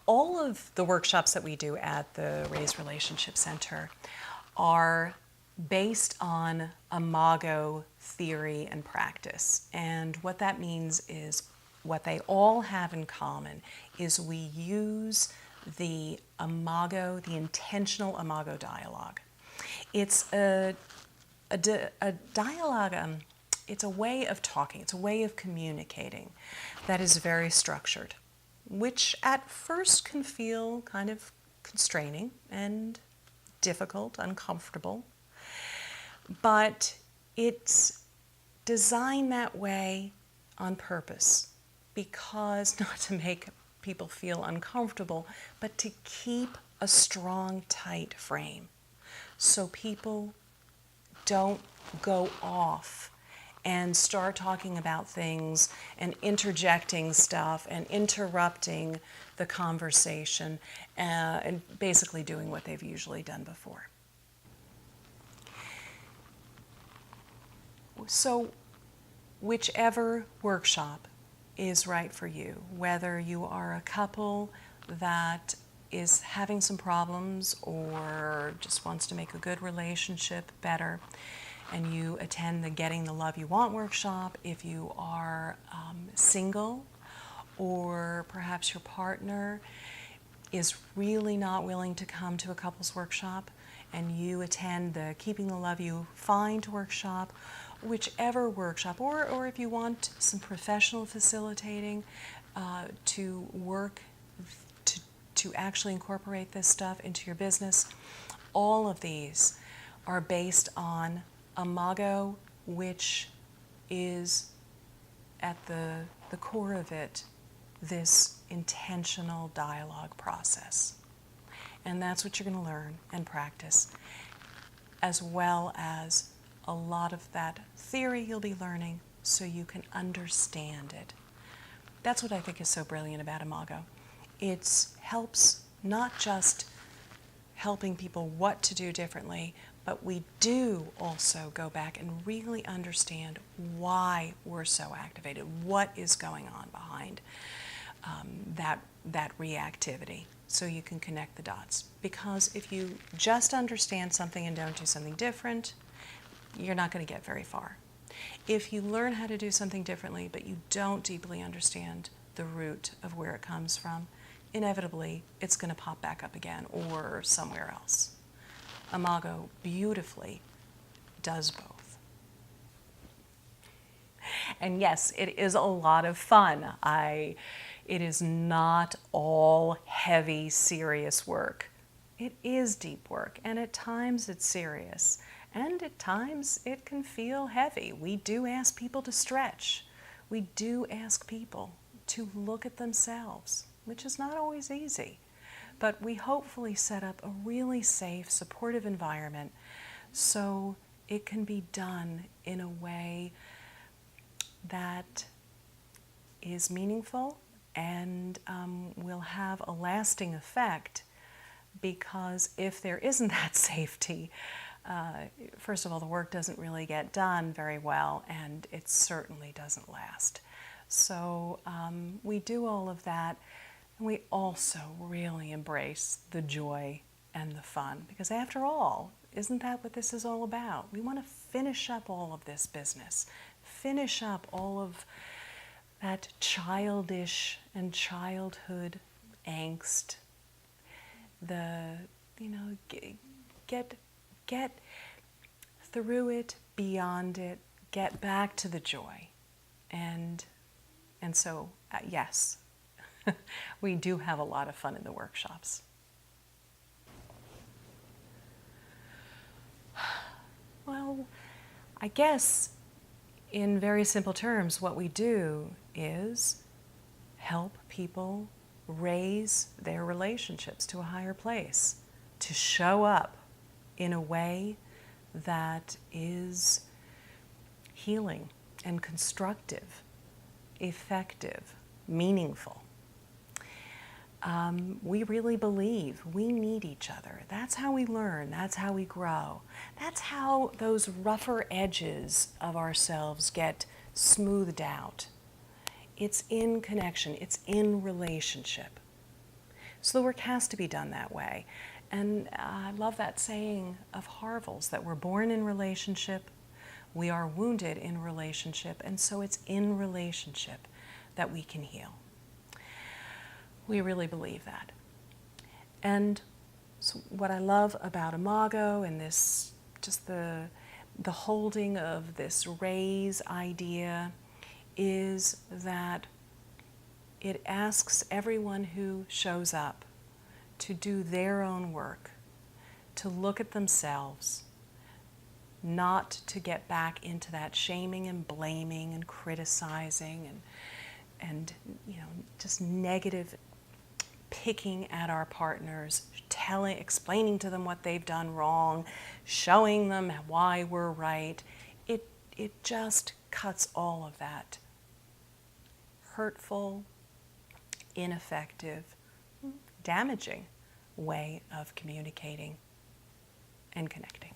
all of the workshops that we do at the RAIS Relationship Center are based on Imago theory and practice. And what that means is what they all have in common is we use the Imago, the intentional Imago dialogue. It's a dialogue, it's a way of talking, it's a way of communicating that is very structured, which at first can feel kind of constraining and difficult, uncomfortable, but it's designed that way on purpose, because not to make people feel uncomfortable, but to keep a strong, tight frame so people don't go off and start talking about things and interjecting stuff and interrupting the conversation and basically doing what they've usually done before. So whichever workshop is right for you, whether you are a couple that is having some problems or just wants to make a good relationship better, and you attend the Getting the Love You Want workshop, if you are single, or perhaps your partner is really not willing to come to a couples workshop, and you attend the Keeping the Love You Find workshop, whichever workshop, or if you want some professional facilitating to work to actually incorporate this stuff into your business, all of these are based on Imago, which is at the core of it, this intentional dialogue process. And that's what you're going to learn and practice, as well as a lot of that theory you'll be learning so you can understand it. That's what I think is so brilliant about Imago. It helps not just helping people what to do differently, but we do also go back and really understand why we're so activated, what is going on behind that reactivity, so you can connect the dots. Because if you just understand something and don't do something different, you're not going to get very far. If you learn how to do something differently, but you don't deeply understand the root of where it comes from, inevitably it's going to pop back up again or somewhere else. Imago beautifully does both. And yes, it is a lot of fun. It is not all heavy, serious work. It is deep work, and at times it's serious. And at times it can feel heavy. We do ask people to stretch. We do ask people to look at themselves, which is not always easy. But we hopefully set up a really safe, supportive environment so it can be done in a way that is meaningful and will have a lasting effect, because if there isn't that safety, first of all, the work doesn't really get done very well, and it certainly doesn't last. So we do all of that, and we also really embrace the joy and the fun, because after all, isn't that what this is all about? We want to finish up all of this business, finish up all of that childish and childhood angst, get through it, beyond it, get back to the joy. And so, yes, we do have a lot of fun in the workshops. Well, I guess in very simple terms, what we do is help people raise their relationships to a higher place, to show up in a way that is healing and constructive, effective, meaningful. We really believe we need each other. That's how we learn. That's how we grow. That's how those rougher edges of ourselves get smoothed out. It's in connection. It's in relationship. So the work has to be done that way. And I love that saying of Harville's that we're born in relationship, we are wounded in relationship, and so it's in relationship that we can heal. We really believe that. And so what I love about Imago and this, just the holding of this RAIS idea, is that it asks everyone who shows up to do their own work, to look at themselves, not to get back into that shaming and blaming and criticizing and just negative picking at our partners, explaining to them what they've done wrong, showing them why we're right. It just cuts all of that hurtful, ineffective, damaging way of communicating and connecting.